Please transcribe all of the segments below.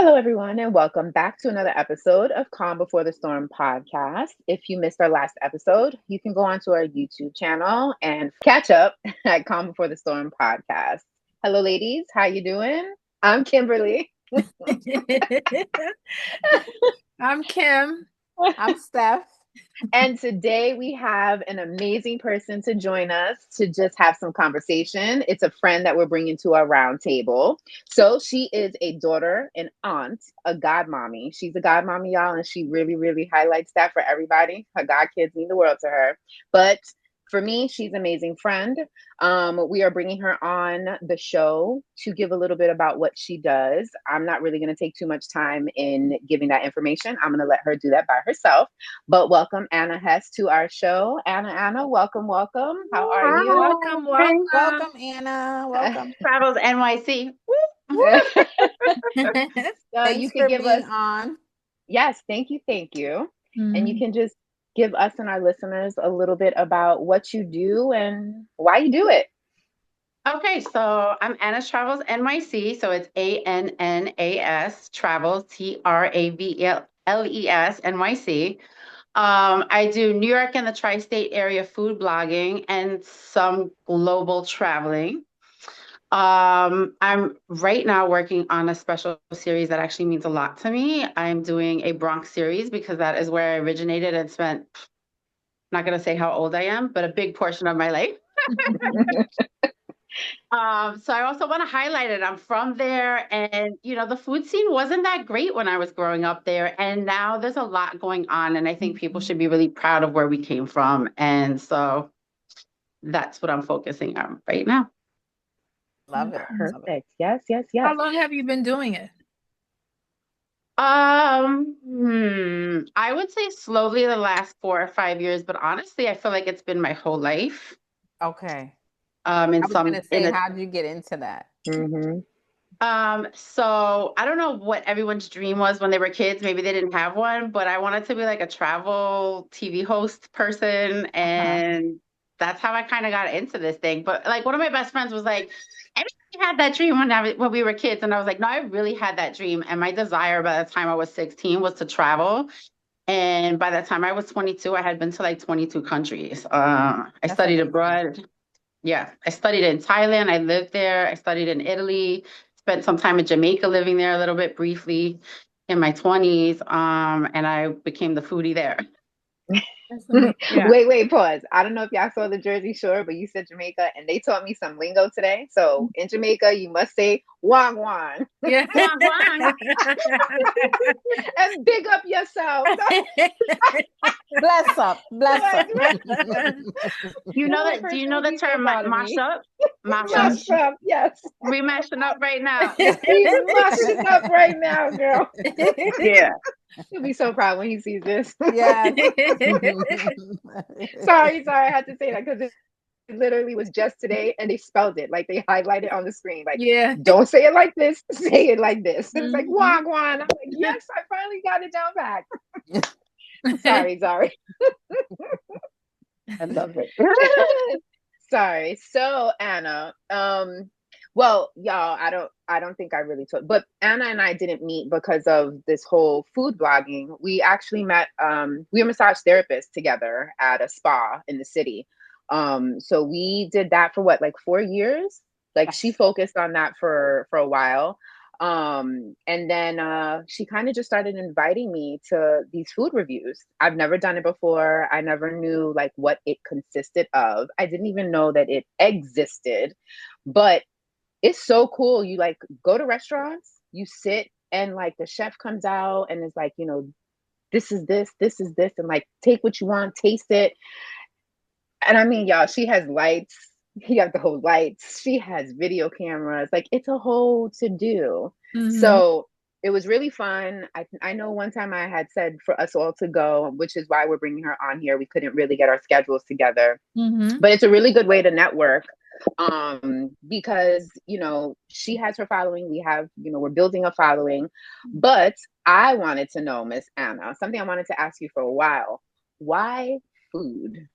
Hello, everyone, and welcome back to another episode of Calm Before the Storm podcast. If you missed our last episode, you can go onto our YouTube channel and catch up at Calm Before the Storm podcast. Hello, ladies. How you doing? I'm Kimberly. I'm Kim. I'm Steph. And today we have an amazing person to join us to just have some conversation. It's a friend that we're bringing to our round table. So she is a daughter, an aunt, a godmommy. She's a godmommy, y'all, and she really, really highlights that for everybody. Her god kids mean the world to her. But for me, she's an amazing friend. We are bringing her on the show to give a little bit about what she does. I'm not really going to take too much time in giving that information. I'm going to let her do that by herself. But welcome Anna Hess to our show. Anna, welcome, welcome. How are you? Welcome. Welcome, Anna. Welcome. Travels NYC. So you Thanks can for give being us, on. yes, thank you. And you Mhm. can just give us and our listeners a little bit about what you do and why you do it. Okay, so I'm Anna's Travels NYC. So it's ANNAS Travels, TRAVLES NYC. I do New York and the tri-state area food blogging and some global traveling. I'm right now working on a special series that actually means a lot to me. I'm doing a Bronx series because that is where I originated and spent, not going to say how old I am, but a big portion of my life. So I also want to highlight it. I'm from there, and the food scene wasn't that great when I was growing up there, and now there's a lot going on, and I think people should be really proud of where we came from, and so that's what I'm focusing on right now. Love it. Love it. Perfect. Yes. How long have you been doing it? I would say slowly the last 4 or 5 years, but honestly, I feel like it's been my whole life. Okay. In I was going some to say, how'd you get into that? Mm-hmm. So I don't know what everyone's dream was when they were kids. Maybe they didn't have one, but I wanted to be like a travel TV host person, and that's how I kind of got into this thing. But like one of my best friends was like, everybody had that dream when we were kids, and I was like, no, I really had that dream, and my desire by the time I was 16 was to travel. And by the time I was 22, I had been to like 22 countries. I That's studied amazing. abroad. Yeah, I studied in Thailand. I lived there. I studied in Italy. Spent some time in Jamaica, living there a little bit briefly in my 20s. And I became the foodie there. That's amazing. Yeah. Wait, pause. I don't know if y'all saw the Jersey Shore, but you said Jamaica, and they taught me some lingo today. So in Jamaica, you must say wagwan Yeah. Wang, wang. and big up yourself. Bless up. Bless up. You know That that? Do you person know would the be so term proud of mash me. up? Mash up. Mash up, yes. We mashing up right now. He's mashing up right now, girl. Yeah. He'll be so proud when he sees this. Yes. Sorry, I had to say that because it literally was just today and they spelled it like they highlighted on the screen. Like, Yeah. don't say it like this, say it like this. And it's like, Mhm. wagwan. I'm like, yes, I finally got it down back. Sorry. I love it. Sorry. So Anna, well, y'all, I don't think I really told, but Anna and I didn't meet because of this whole food blogging. We actually met, we were massage therapists together at a spa in the city. So we did that for what, like 4 years? Like she Yes. focused on that for a while. And then she kind of just started inviting me to these food reviews. I've never done it before. I never knew like what it consisted of. I didn't even know that it existed, but it's so cool. You like go to restaurants, you sit and like the chef comes out and is like, this is this, and like take what you want, taste it. And I mean, y'all, she has lights. He got the whole lights. She has video cameras. Like it's a whole to do. Mhm. So it was really fun. I know one time I had said for us all to go, which is why we're bringing her on here. We couldn't really get our schedules together, Mhm. but it's a really good way to network because she has her following. We have, we're building a following. But I wanted to know, Miss Anna, something I wanted to ask you for a while. Why food?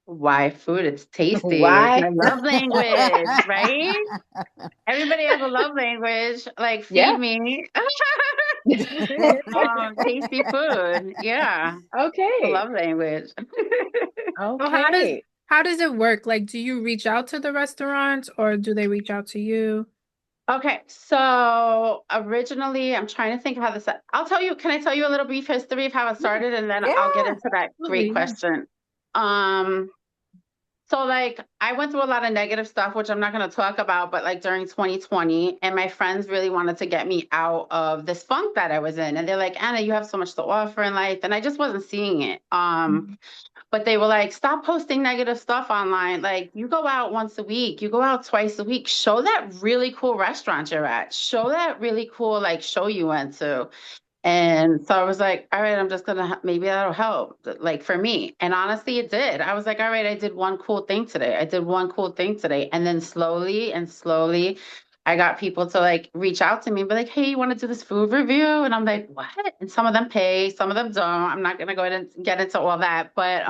Why food is tasty. It's Why? my love language, right? Everybody has a love language. Like, feed Yeah. me. Tasty food. Yeah. A Okay. love language. So Okay. how does it work? Like, do you reach out to the restaurants or do they reach out to you? Okay, so originally, I'm trying to think how this. I'll tell you. Can I tell you a little brief history of how it Yeah, started, and then I'll get Yeah. into that great absolutely. Yeah. question. Um, so like I went through a lot of negative stuff, which I'm not going to talk about, but like during 2020, and my friends really wanted to get me out of this funk that I was in, and they're like, Anna, you have so much to offer in life, and I just wasn't seeing it. Mhm. But they were like, stop posting negative stuff online. Like, you go out once a week, you go out twice a week. Show that really cool restaurant you're at. Show that really cool, like, show you went to. And so I was like, all right, I'm just gonna, maybe that'll help, like for me. And honestly, it did. I was like, all right, I did one cool thing today. I did one cool thing today. And then slowly and slowly, I got people to like reach out to me and be like, hey, you want to do this food review? And I'm like, what? And some of them pay, some of them don't. I'm not gonna go ahead and get into all that. But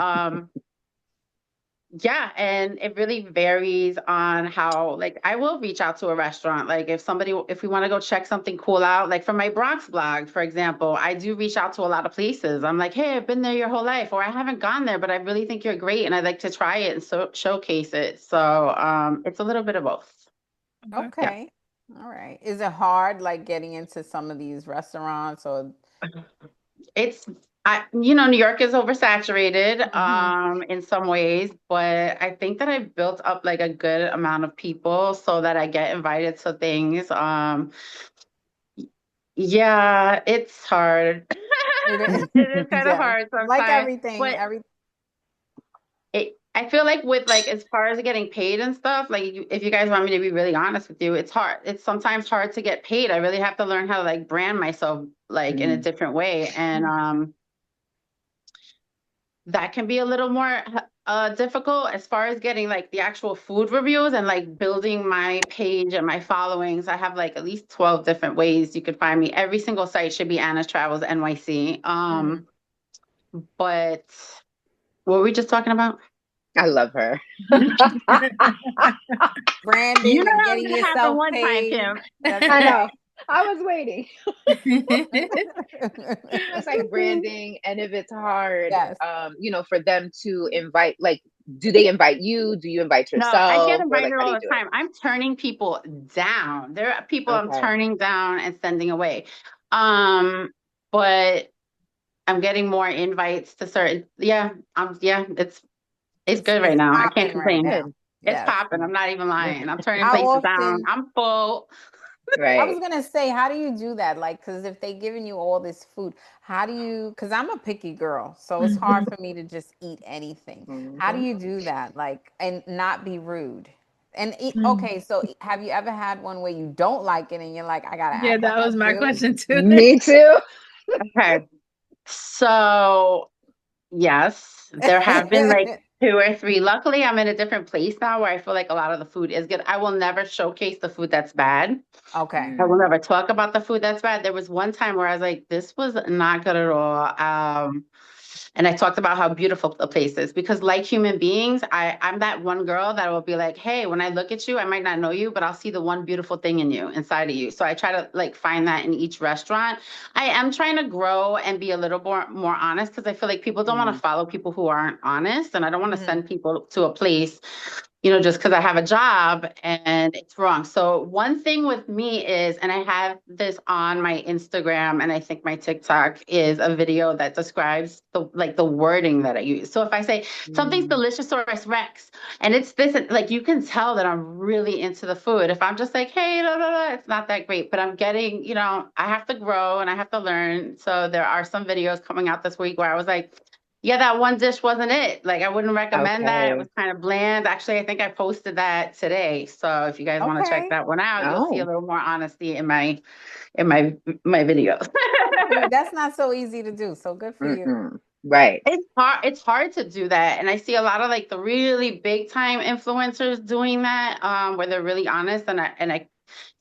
yeah, and it really varies on how, like, I will reach out to a restaurant. Like, if we want to go check something cool out, like for my Bronx blog, for example, I do reach out to a lot of places. I'm like, hey, I've been there your whole life, or I haven't gone there, but I really think you're great and I'd like to try it and showcase it. So, it's a little bit of both. Okay. Yeah. Okay. All right. Is it hard like getting into some of these restaurants or It's New York is oversaturated Mhm. in some ways, but I think that I've built up like a good amount of people so that I get invited to things. Yeah, it's hard. It is. It is kind of Yes. hard Like sometimes, everything, but I feel like with like as far as getting paid and stuff, like if you guys want me to be really honest with you, it's hard. It's sometimes hard to get paid. I really have to learn how to like brand myself like in a Mm. different way, and that can be a little more difficult as far as getting like the actual food reviews and like building my page and my followings. I have like at least 12 different ways you could find me. Every single site should be Anna's Travels NYC. Mhm. But what were we just talking about? I love her. You Branding know and that was getting gonna happen yourself one time, paid. Kim. That's I know. right. I was waiting. Pretty much like branding, and if it's hard, Yes. for them to invite, like, do they invite you? Do you invite No, I get yourself, or invited like how do all you the do it? time. I'm turning people down. There are people I'm Okay. turning down and sending away. Um, but I'm getting more invites to certain, yeah, it's good right It's now. I can't popping right complain. now. Good. It's Yes. popping. I'm not even lying. I'm turning How places down. often I'm full. I was Right. gonna say, how do you do that? Like, because if they giving you all this food, how do you? Because I'm a picky girl, so it's hard Mhm. for me to just eat anything. How do Mhm. you do that? Like, and not be rude. And eat, Mm. okay, so have you ever had one where you don't like it and you're like, I gotta Yeah, act that like I was my do? question too. Me too. Okay. So, yes, there have been like two or three. Luckily, I'm in a different place now where I feel like a lot of the food is good. I will never showcase the food that's bad. Okay. I will Mm. never talk about the food that's bad. There was one time where I was like, this was not good at all. And I talked about how beautiful the place is because, like human beings, I'm that one girl that will be like, hey, when I look at you, I might not know you, but I'll see the one beautiful thing in you, inside of you. So I try to like find that in each restaurant. I am trying to grow and be a little more honest because I feel like people don't want to Mm. follow people who aren't honest, and I don't want to Hmm. send people to a place just because I have a job and it's wrong. So one thing with me is, and I have this on my Instagram and I think my TikTok is a video that describes the wording that I use. So if I say something's Mm. delicious or it's Rex and it's this, like you can tell that I'm really into the food. If I'm just like, hey, no, no, no, it's not that great, but I'm getting, I have to grow and I have to learn. So there are some videos coming out this week where I was like, yeah, that one dish wasn't it. Like I wouldn't recommend that. It was Okay. kind of bland. Actually, I think I posted that today. So if you guys want to check Okay. that one out, you'll see a Oh. little more honesty in my videos. Good for you. That's not so easy to do. So good for you. Mm-mm. Right. It's hard to do that. And I see a lot of like the really big time influencers doing that, where they're really honest and I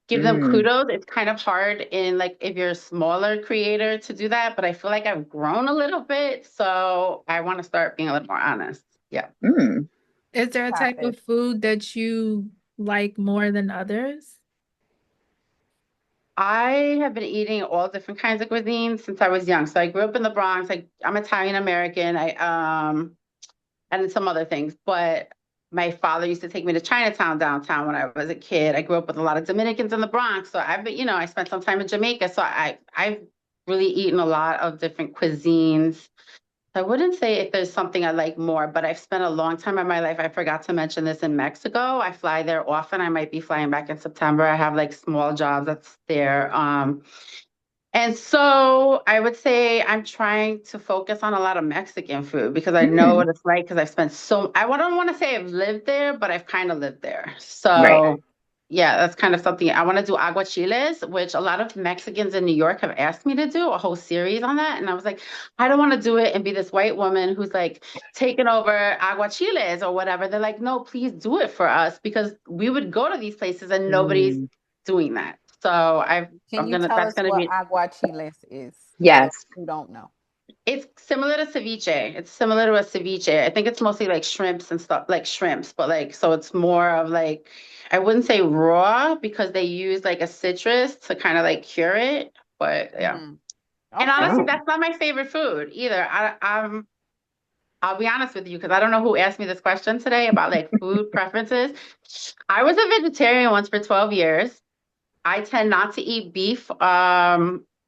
give them Mm. kudos. It's kind of hard in like if you're a smaller creator to do that, but I feel like I've grown a little bit, so I want to start being a little more honest. Yeah. Mm. Is there a Got type it. of food that you like more than others? I have been eating all different kinds of cuisines since I was young. So I grew up in the Bronx. I'm Italian American. And some other things. But my father used to take me to Chinatown downtown when I was a kid. I grew up with a lot of Dominicans in the Bronx. So I've been, I spent some time in Jamaica. So I've really eaten a lot of different cuisines. I wouldn't say if there's something I like more, but I've spent a long time in my life. I forgot to mention this in Mexico. I fly there often. I might be flying back in September. I have like small jobs that's there. And so I would say I'm trying to focus on a lot of Mexican food because I know what it's like because I've spent don't want to say I've lived there, but I've kind of lived there. Right. So yeah, that's kind of something I want to do aguachiles, which a lot of Mexicans in New York have asked me to do a whole series on that. And I was like, I don't want to do it and be this white woman who's like taking over aguachiles or whatever. They're like, no, please do it for us because we would go to these places and nobody's doing that. So Can you tell that's us gonna what be. aguachiles is for those Yes. who don't know? It's similar to ceviche. It's similar to a ceviche. I think it's mostly like shrimps and stuff, like shrimps, but like, so it's more of like, I wouldn't say raw because they use like a citrus to kind of like cure it. But yeah. Mm. And Okay. honestly, Oh. that's not my favorite food either. I'll be honest with you because I don't know who asked me this question today about like food preferences. I was a vegetarian once for 12 years. I tend not to eat beef,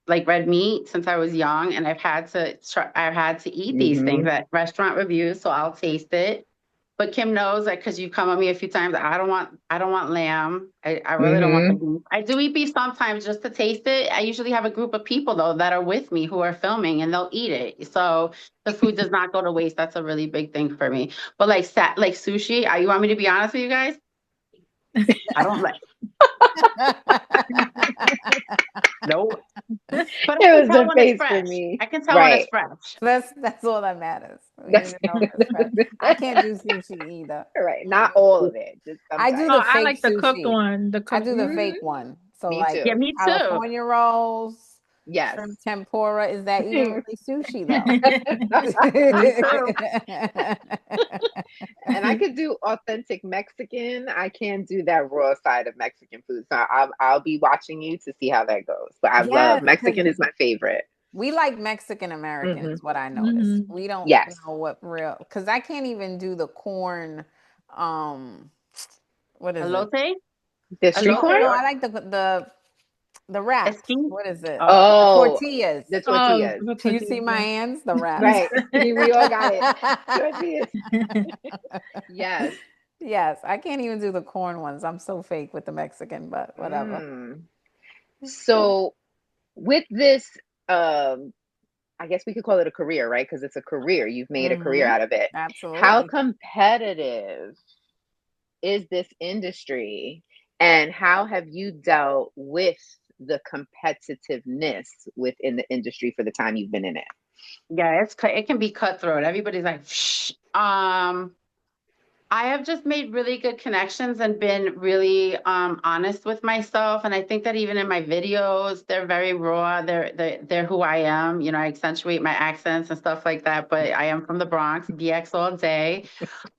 like red meat since I was young, and I've had to eat these things Mm-hmm. at restaurant reviews, so I'll taste it. But Kim knows that because you've come at me a few times, I don't want lamb. I really don't want the Mm-hmm. beef. I do eat beef sometimes just to taste it. I usually have a group of people though that are with me who are filming and they'll eat it. So the food does not go to waste. That's a really big thing for me. But like sushi, you want me to be honest with you guys? I don't like. Nope. But I It can was tell the when it's face for fresh. me. I can tell when it's Right. fresh. That's all that matters. We need That's to know if it's fresh. I can't do sushi either. right. Not all of it, just I do sometimes. Oh, the I fake like the cooked sushi. one. The I cooked. do the Mhm. fake one. So Me like Yeah, too. me too. California rolls, Yes. shrimp tempura. Is that even really sushi though? Me too. And I could do authentic Mexican. I can't do that raw side of Mexican food. So I'll be watching you to see how that goes. But I love Yes, Mexican because is my favorite. we like Mexican American Hmm. is what I noticed. Mhm. We don't Yes. know what real because I can't even do the corn. Um, what is it? Elote? The street Elote No, corn? no, or I like the wraps. esquí? What is it? Oh, The Oh, tortillas. the Oh, tortillas. the Do you see tortillas, my yeah. hands? The wraps. Right. We all got it. Tortillas. Yes. Yes, I can't even do the corn ones. I'm so fake with the Mexican, but whatever. Mm. So with this, I guess we could call it a career, right? Because it's a career. You've made a career Mm-hmm. out of it. How Absolutely. competitive is this industry, and how have you dealt with the competitiveness within the industry for the time you've been in it? yeah, it can be cutthroat. Everybody's like, shh. I have just made really good connections and been really honest with myself. And I think that even in my videos, they're very raw. They're who I am. I accentuate my accents and stuff like that. But I am from the Bronx, BX all day.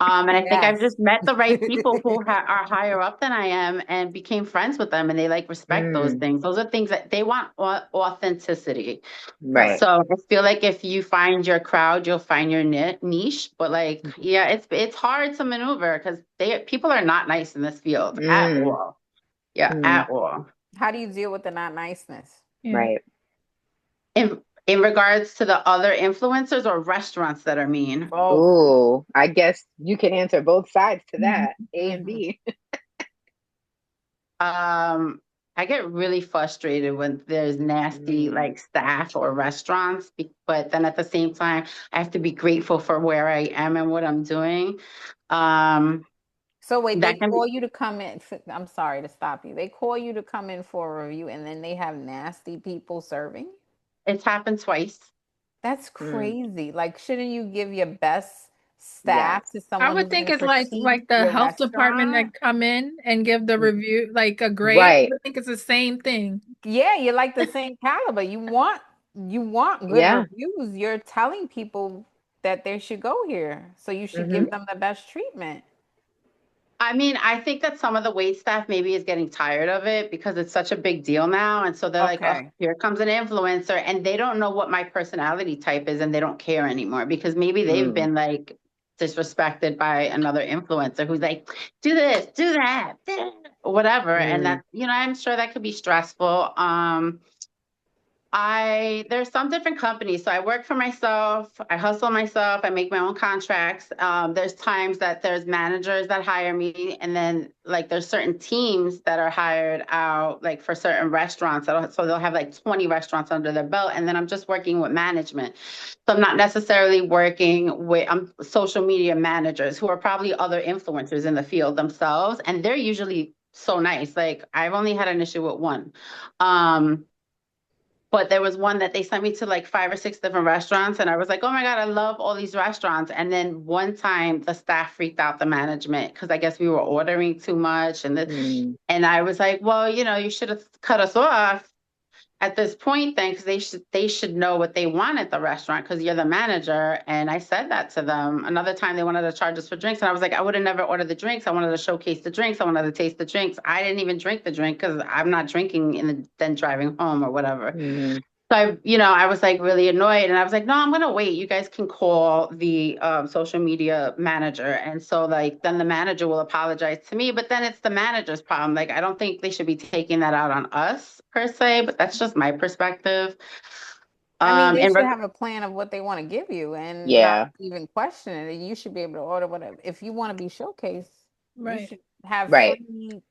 And I think I've Yes. just met the right people who are higher up than I am and became friends with them. And they like respect those Mm, things. Those are things that they want authenticity. right. Correct. So I feel like if you find your crowd, you'll find your niche. But like, yeah, it's hard to maneuver because people are not nice in this field at Mm, all. Yeah, mm, at all. How do you deal with the not niceness? Yeah. right. In regards to the other influencers or restaurants that are mean. Both. Oh, I guess you can answer both sides to Mhm. that. A and Mm-hmm. B. I get really frustrated when there's nasty Mm, like staff or restaurants, but then at the same time, I have to be grateful for where I am and what I'm doing. Um, So wait, they that can be, call you to come in. I'm sorry to stop you. They call you to come in for a review, and then they have nasty people serving you? it's happened twice. That's mm, crazy. Like, shouldn't you give your best yes. staff to I someone would who's think going to it's like critique the your health department restaurant? that come in and give the review like a grade. I Right. would think it's the same thing. Yeah, you're like the same caliber. You want good Yeah. reviews. You're telling people that they should go here. So you should Hmm. give them the best treatment. I mean, I think that some of the wait staff maybe is getting tired of it because it's such a big deal now. And so they're like, oh, Okay. here comes an influencer. And they don't know what my personality type is and they don't care anymore because maybe they've Mm, been like disrespected by another influencer who's like, do this, do that, whatever. And mm, that, I'm sure that could be stressful. There's some different companies. So I work for myself, I hustle myself, I make my own contracts. There's times that there's managers that hire me, and then like there's certain teams that are hired out like for certain restaurants. So they'll have like 20 restaurants under their belt, and then I'm just working with management. So I'm not necessarily working with social media managers who are probably other influencers in the field themselves, and they're usually so nice. Like I've only had an issue with one. But there was one that they sent me to like 5 or 6 different restaurants. And I was like, oh my God, I love all these restaurants. And then one time the staff freaked out the management because I guess we were ordering too much. mm, And I was like, well, you should have cut us off at this point then, because they should know what they want at the restaurant because you're the manager. And I said that to them. Another time they wanted to charge us for drinks. And I was like, I would have never ordered the drinks. I wanted to showcase the drinks. I wanted to taste the drinks. I didn't even drink the drink because I'm not drinking then driving home or whatever. mm, So I was like really annoyed and I was like, no, I'm gonna wait. You guys can call the social media manager. And so like then the manager will apologize to me, but then it's the manager's problem. Like I don't think they should be taking that out on us per se, but that's just my perspective. I mean, they And should have a plan of what they want to give you and not yeah, even question it. You should be able to order whatever. If you want to be showcased, you Right. should have right, free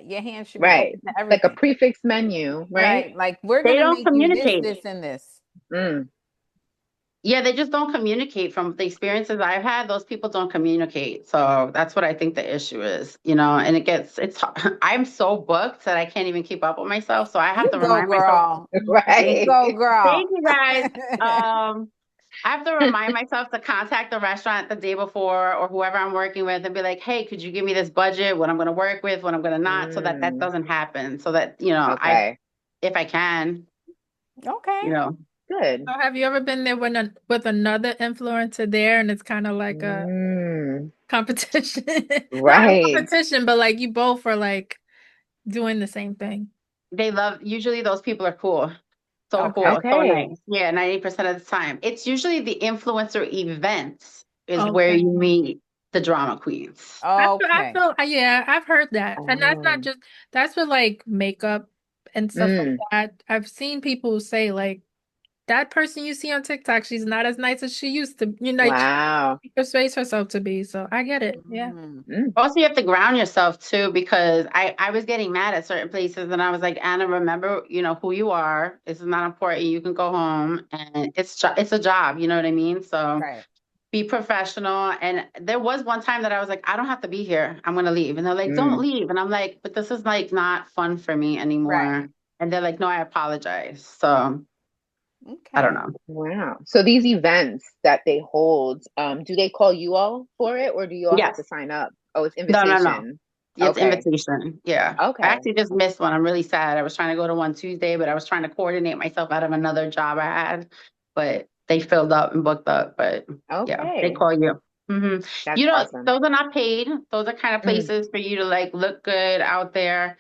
your hands should be right. open to Like a everything. prefix menu, right? Right. Like we're they gonna don't make you this, communicate. this, and this. Mm, Yeah, they just don't communicate. From the experiences I've had, those people don't communicate. So that's what I think the issue is, and I'm so booked that I can't even keep up with myself. So I have You to go, remind myself, girl. You right. go, girl. thank you guys. I have to remind myself to contact the restaurant the day before or whoever I'm working with and be like, hey, could you give me this budget, what I'm going to work with, what I'm going to not, so that Mm, doesn't happen. So that, okay. if I can, Okay. you know. Good. So have you ever been there with another influencer there and it's kind of like a Mm, competition? Not a right. competition, but like you both are like doing the same thing. Usually those people are cool. So Okay. cool, so Okay. nice. Yeah, 90% of the time. It's usually the influencer events is where Okay. you meet the drama queens. Okay. Yeah, I've heard that. And that's not Oh. just, that's with like makeup and stuff like Mm, that. I've seen people say like, that person you see on TikTok, she's not as nice as she used to, like wow. she persuades herself to be. So I get it. Yeah. Mm. Mm, Also, you have to ground yourself too, because I was getting mad at certain places and I was like, Anna, remember, who you are. This is not important. You can go home and it's a job, you know what I mean? So Right. be professional. And there was one time that I was like, I don't have to be here. I'm going to leave. And they're like, don't mm. leave. And I'm like, but this is like not fun for me anymore. Right. And they're like, no, I apologize. So I don't Okay. know. Wow. So these events that they hold, do they call you all for it or do you all have to Yes. sign up? Oh, it's No, no, no. invitation. It's Okay. invitation. Yeah. I Okay. actually just missed one. I'm really sad. I was trying to go to one Tuesday, but I was trying to coordinate myself out of another job I had, but they filled up and booked up. But yeah, they Okay. call you. hmm That's awesome. Those are not paid. Those are kind of Mm. places for you to like look good out there.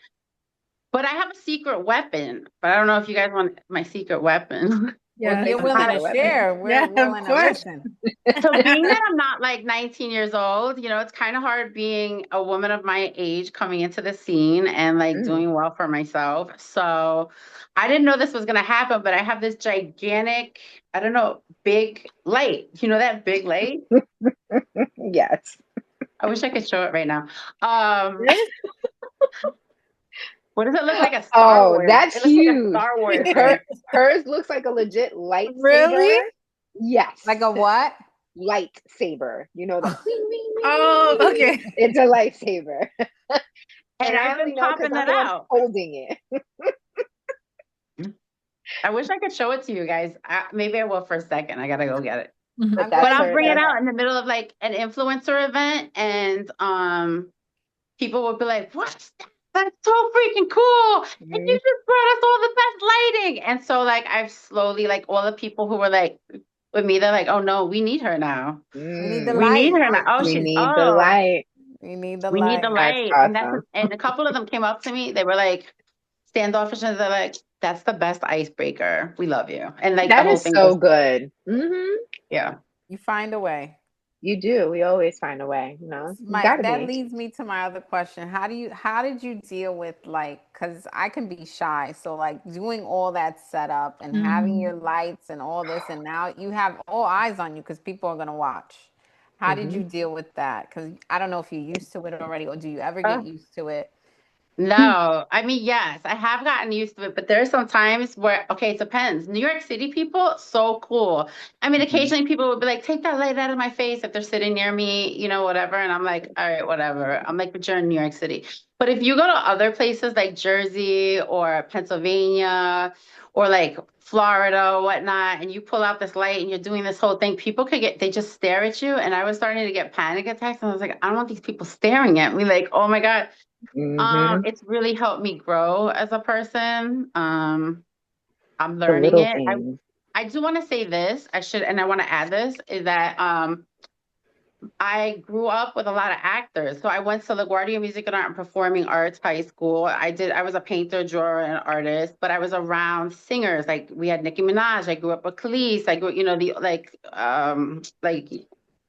But I have a secret weapon, but I don't know if you guys want my secret weapon. Well, if Yeah. you're Like a willing to secret weapon. share, we're Yeah, of willing to course. listen. So being that I'm not like 19 years old, it's kind of hard being a woman of my age coming into the scene and like Mm. doing well for myself. So I didn't know this was going to happen, but I have this gigantic, I don't know, big light. You know that big light? Yes. I wish I could show it right now. What does it look like? A Star Oh, Wars. that's It looks like a huge. Star Wars Her, thing. hers looks like a legit lightsaber. Really? Yes. Like a what? Lightsaber. You know that. Oh, okay. It's a lightsaber. And I I've only been know because popping I'm that the one out. holding it. I wish I could show it to you guys. Maybe I will for a second. I gotta go get it. Mhm. But I'm that's But glad I'll you her. bring it said That's out that. in the middle of like an influencer event, and people will be like, "What? That's so freaking cool! And you mm, just brought us all the best lighting." And so like I've slowly like all the people who were like with me, they're like, "Oh no, we need her now. We need the mm. We need light. her now. Oh, We she's need the light. We need the We need the light. That's light. awesome. And a couple of them came up to me. They were like standoffish, and they're like, "That's the best icebreaker. We love you." And like the That whole is thing so just, good. yeah. You find a way. You do. We always find a way, you know? You My gotta that be. leads me to my other question. How did you deal with like, because I can be shy, so like doing all that setup and having Mhm. your lights and all this, and now you have all eyes on you because people are gonna watch. How did Hmm. you deal with that? Because I don't know if you're used to it already, or do you ever get used to it? No, I mean, yes, I have gotten used to it, but there are some times where, okay, it depends. New York City people, so cool. I mean, Hmm. occasionally people would be like, take that light out of my face if they're sitting near me, whatever. And I'm like, all right, whatever. I'm like, but you're in New York City. But if you go to other places like Jersey or Pennsylvania or like Florida or whatnot, and you pull out this light and you're doing this whole thing, people they just stare at you. And I was starting to get panic attacks. And I was like, I don't want these people staring at me. Like, oh my God. Hmm. It's really helped me grow as a person. I'm The learning little it. things. I do want to say this. And I want to add this is that I grew up with a lot of actors. So I went to LaGuardia Music and Art and Performing Arts High School. I was a painter, drawer, and artist, but I was around singers. Like we had Nicki Minaj. I grew up with Khalees. I grew, the like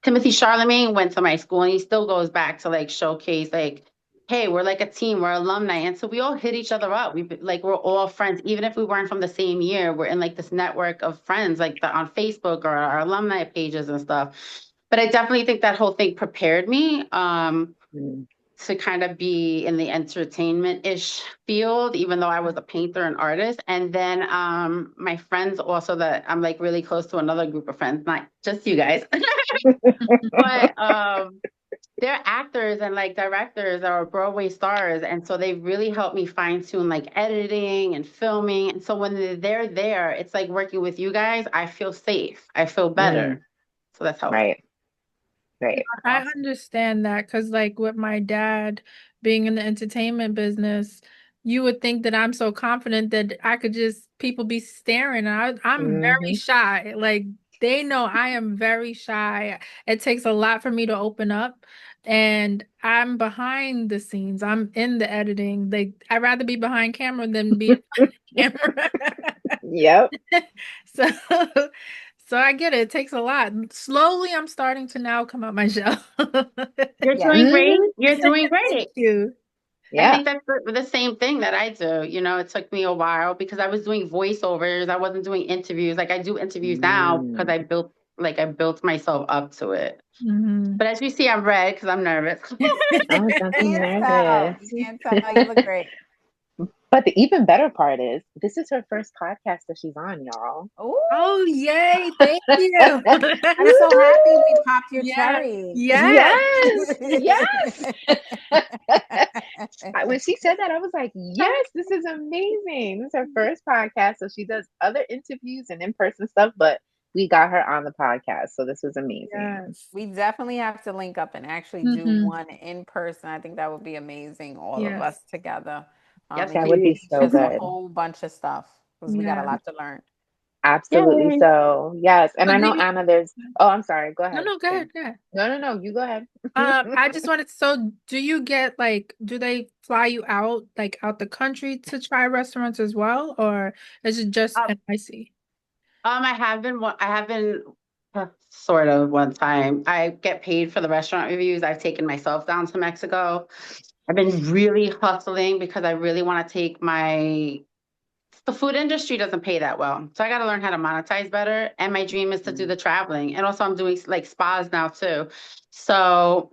Timothy Charlemagne went to my school and he still goes back to like showcase like, hey, we're like a team, we're alumni. And so we all hit each other up. We're all friends, even if we weren't from the same year, we're in like this network of friends, like on Facebook or our alumni pages and stuff. But I definitely think that whole thing prepared me Mm. to kind of be in the entertainment-ish field, even though I was a painter and artist. And then my friends also that I'm like really close to another group of friends, not just you guys, but they're actors and like directors or Broadway stars. And so they really helped me fine tune like editing and filming. And so when they're there, it's like working with you guys, I feel safe. I feel Mm. better. So that's helpful. Right. Right. I Awesome. understand that because, like, with my dad being in the entertainment business, you would think that I'm so confident that I could just people be staring. I'm very Hmm. shy. Like, they know I am very shy. It takes a lot for me to open up, and I'm behind the scenes. I'm in the editing. Like, I'd rather be behind camera than be in camera. Yep. So, so I get it. It takes a lot. Slowly, I'm starting to now come up my shell. You're Yes. doing great. Hmm. You're doing Thank great. you. I Yeah. think that's the same thing that I do. It took me a while because I was doing voiceovers. I wasn't doing interviews. Like I do interviews now because Mm. I built myself up to it. Mhm. But as you see, I'm red because I'm nervous. Oh, don't be Can't tell. nervous. You can't tell. You look great. But the even better part is this is her first podcast that she's on, y'all. Oh, Oh, yay. Thank you. I'm so happy we popped your Yeah. cherry. Yes. Yes, yes. When she said that, I was like, yes, this is amazing. This is her first podcast. So she does other interviews and in-person stuff, but we got her on the podcast. So this was amazing. Yes. We definitely have to link up and actually do Hmm. one in person. I think that would be amazing, all of Yes. us together. Yes, And That you would can be please. teach so us a good. whole bunch of stuff because we got a Yeah. lot to learn. Absolutely. Yay. So, yes. And So I do know you, Anna, oh, I'm sorry. Go no, ahead, no, go ahead. Kim. Go ahead. No, no, no. You go ahead. I just wanted, so do you get like, do they fly you out, like out the country to try restaurants as well? Or is it just Um, NYC? I have been sort of one time. I get paid for the restaurant reviews. I've taken myself down to Mexico. I've been really hustling because I really want to the food industry doesn't pay that well. So I got to learn how to monetize better. And my dream is to do Mm. the traveling. And also I'm doing like spas now too. So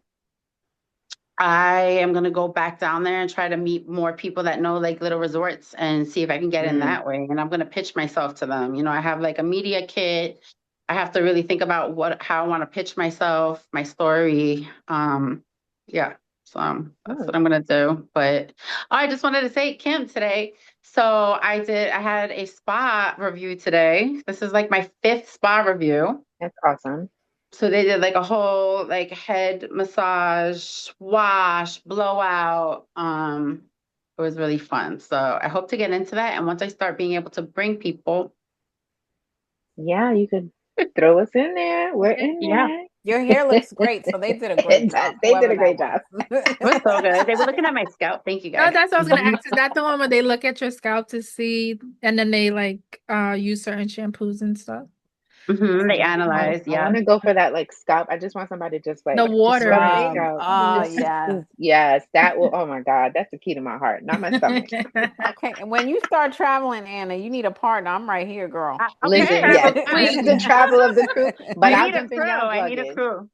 I am going to go back down there and try to meet more people that know like little resorts and see if I can get in Mm. that way. And I'm going to pitch myself to them. I have like a media kit. I have to really think about how I want to pitch myself, my story. Yeah. So that's Oh, what I'm going to do. But I just wanted to say, Kim, today. So I had a spa review today. This is like my fifth spa review. that's awesome. So they did like a whole like head massage, wash, blowout. It was really fun. So I hope to get into that. And once I start being able to bring people, Yeah, you could throw us in there. We're in yeah, there. Your hair looks great, so they did a great It does. job, They did whoever a that great was. job. It was so good. They were looking at my scalp. Thank you, No, guys. that's what I was gonna ask. Is that the one where they look at your scalp to see, and then they like use certain shampoos and stuff? They I analyze. Yeah. want to go for that like scalp. I just want somebody to just The just water, rub my right? Scrub. scalp. Oh, Just, yes. yes, that will. Oh my God, that's the key to my heart, not my stomach. Okay, and when you start traveling, Anna, you need a partner. I'm right here, girl. Okay. Listen, Travel yes, queen. she's the travel of the crew, but We I'll need a jump in crew. y'all's I need a luggage. crew.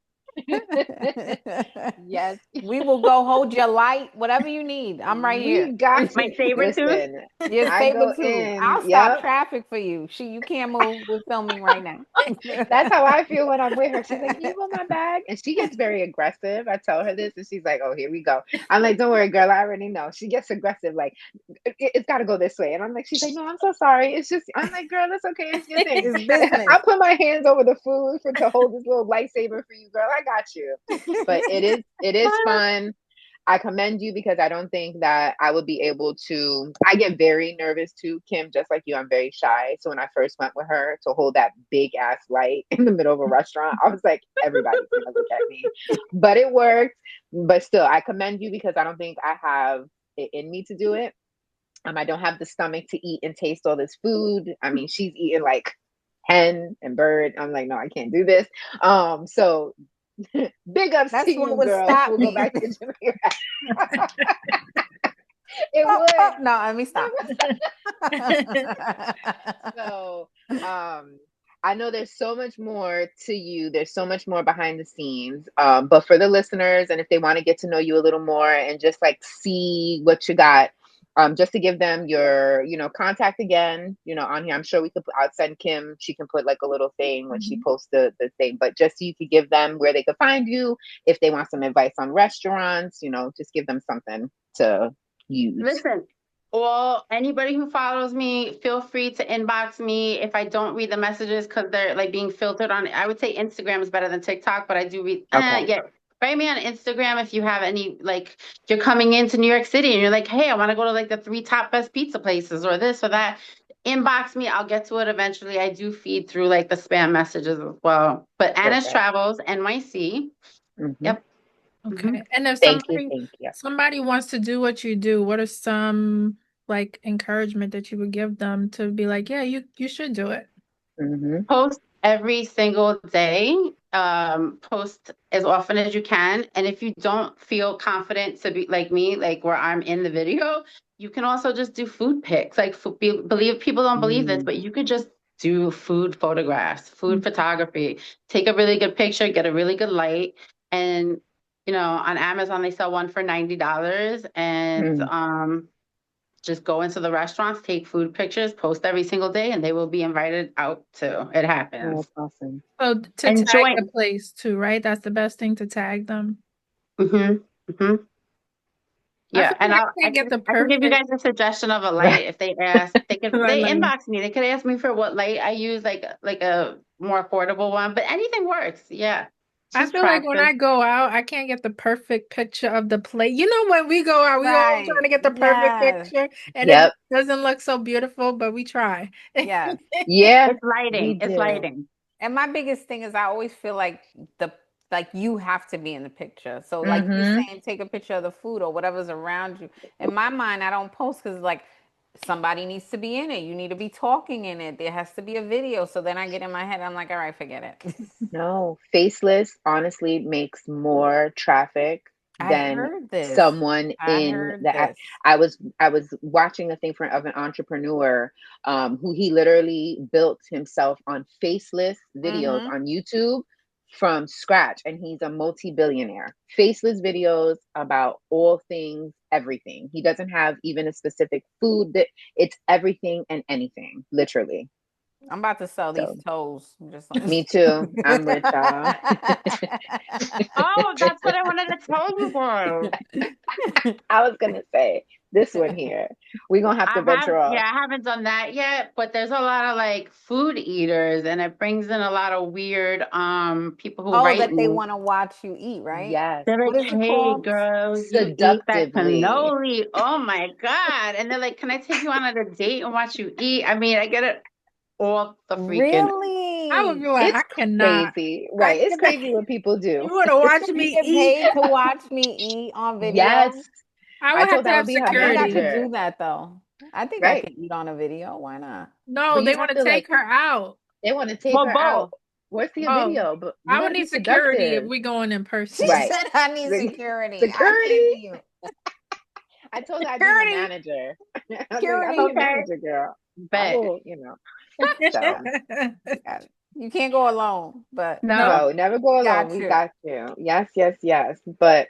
Yes, We will go hold your light, whatever you need. I'm right we here. got My you. saber tooth. Listen, Your I saber go too. in. I'll stop Yep. traffic for you. You can't move. We're filming right now. That's how I feel when I'm with her. She's like, "Can you hold my bag?" And she gets very aggressive. I tell her this, and she's like, "Oh, here we go." I'm like, "Don't worry, girl. I already know." She gets aggressive, like, "It's got to go this way." And I'm like, "She's like, no, I'm so sorry. It's just." I'm like, "Girl, it's okay. It's your thing." It's business. I'll put my hands over the food to hold this little lightsaber for you, girl. I got you. But it is fun. I commend you because I don't think that I would be able to. I get very nervous too, Kim, just like you. I'm very shy. So when I first went with her to hold that big ass light in the middle of a restaurant, I was like, everybody's going to look at me. But it worked. But still, I commend you because I don't think I have it in me to do it. I don't have the stomach to eat and taste all this food. I mean, she's eating like hen and bird. I'm like, no, I can't do this. So big ups to That's what you, would girl. stop We'll go me. back to Jamaica. It Oh, oh, would. no, let me stop. So, I know there's so much more to you. There's so much more behind the scenes. But for the listeners, and if they want to get to know you a little more and just like see what you got, just to give them your, contact again, on here. I'm sure we could I'll send Kim. She can put like a little thing when she posts the thing. But just so you could give them where they could find you, if they want some advice on restaurants, just give them something to use. Listen, well, anybody who follows me, feel free to inbox me if I don't read the messages because they're like being filtered on. I would say Instagram is better than TikTok, but I do read. Okay. Yeah, write me on Instagram if you have any. Like, you're coming into New York City and you're like, hey, I want to go to like the 3 top best pizza places or this or that. Inbox me. I'll get to it eventually. I do feed through like the spam messages as well. But Anna's Perfect. Travels, NYC. Yep. Okay. And if Thank you. somebody wants to do what you do, what are some like encouragement that you would give them to be like, yeah, you should do it? Post every single day. Post as often as you can. And if you don't feel confident to be like me, like where I'm in the video, you can also just do food pics. Like, believe people don't believe this, but you could just do food photographs, food photography. Take a really good picture, get a really good light, and on Amazon they sell one for $90, and just go into the restaurants, take food pictures, post every single day, and they will be invited out too. It happens. That's awesome. So to And tag join. the place too, right? That's the best thing to tag them. Yeah, and I can't get the I can give you perfect. guys a suggestion of a light if they ask. They Like, inbox me. They could ask me for what light I use, like a more affordable one, but anything works. Yeah, I just feel like when practice. I go out, I can't get the perfect picture of the plate. You know, when we go out, we always trying Right. to get the perfect Yes. picture, and it Yep. just doesn't look so beautiful, but we try. Yes. Yeah, It's lighting. we It's do. lighting. And my biggest thing is I always feel like you have to be in the picture. So like you saying take a picture of the food or whatever's around you. In my mind, I don't post because like somebody needs to be in it. You need to be talking in it. There has to be a video. So then I get in my head, I'm like, all right, forget it. No, faceless honestly makes more traffic I than heard this. someone I in heard the this. I was watching a thing of an entrepreneur who he literally built himself on faceless videos on YouTube from scratch, and he's a multi-billionaire. Faceless videos about all things, everything. He doesn't have even a specific food, that it's everything and anything, literally. I'm about to sell these So toes. me too. I'm with y'all. Oh, that's what I wanted to tell you guys. I was gonna say this one here. We're gonna have to venture off. I haven't done that yet, but there's a lot of like food eaters, and it brings in a lot of weird people who Oh, write that they me. want to watch you eat, right? Yes. They're What like, is it hey, called? girl, you ate that Seductively. cannoli. Oh my God. And they're like, can I take you on a date and watch you eat? I mean, I get it. all the freaking. Really? I would be like, It's I cannot. crazy. Right. It's cannot. crazy what people do. You want to watch You me get eat? paid to watch me eat on video? Yes. I I would have told to that have would be her I think I security. could manager. do that though. I think I Right. could eat on a video. Why not? No, But they you want have to to take like, her out. they want to take Well, her out. both. What's the Oh, video? But you I got would to be need security if seductive. we going in She person. Right. said I need security. I Security. can't be you. I told her I'd be her Security. manager. I was like, I'll Security. be your Okay. manager, girl. I Bet. will, So Got it. You can't go alone, but No. no, never go alone. got We you. got you. Yes, yes, yes. But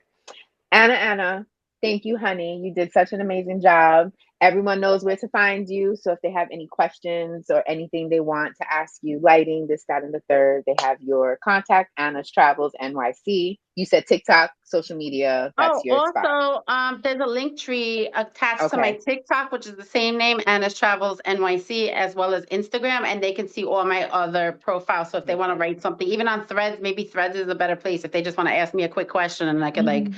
Anna, thank you, honey. You did such an amazing job. Everyone knows where to find you. So if they have any questions or anything they want to ask you, lighting, this, that, and the third, they have your contact, Anna's Travels NYC. You said TikTok, social media. That's Oh, your spot. also, there's a link tree attached to my Okay. TikTok, which is the same name, Anna's Travels NYC, as well as Instagram, and they can see all my other profiles. So if they want to write something, even on Threads, maybe Threads is a better place if they just want to ask me a quick question and I could answer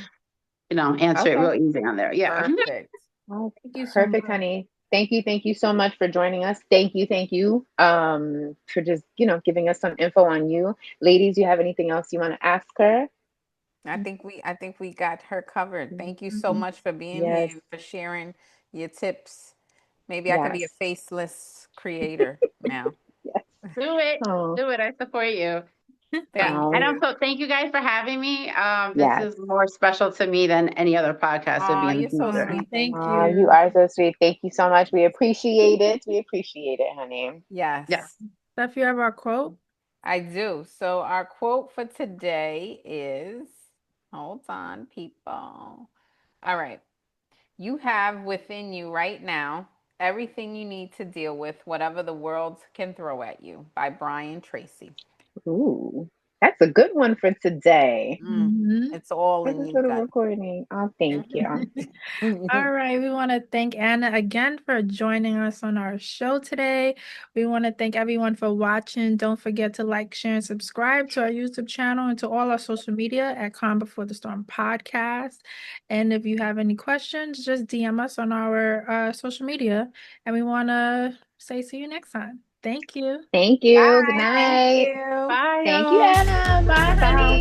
it Okay. real easy on there. Yeah. Perfect. Oh, Thank you so perfect, much. honey. Thank you so much for joining us. Thank you. For just, giving us some info on you. Ladies, you have anything else you want to ask her? I think we got her covered. Thank you so Mhm. much for being here Yes, and for sharing your tips. Maybe I could be a yes, faceless creator now. yes. Do it. Oh, Do it. I support you. Yeah. Thank oh, And you. thank you guys for having me. This yes. is more special to me than any other podcast would be Oh, in the you're so future. Oh, sweet. thank Thank You you. you. are so sweet. Thank you so much. We appreciate it. We appreciate it, honey. Yeah. Yes, Steph, you have our quote? I do. So our quote for today is, hold on, people. All right. You have within you right now everything you need to deal with whatever the world can throw at you, by Brian Tracy. Ooh, that's a good one for today. Mhm. It's all For in this you, little gut. recording. Oh, thank you. All right, we want to thank Anna again for joining us on our show today. We want to thank everyone for watching. Don't forget to like, share, and subscribe to our YouTube channel and to all our social media at Calm Before the Storm podcast. And if you have any questions, just DM us on our social media. And we want to say see you next time. Thank you. Thank you. Good Bye. Thank night. you. Bye, Thank you, y'all. Anna. Bye, Ciao. honey.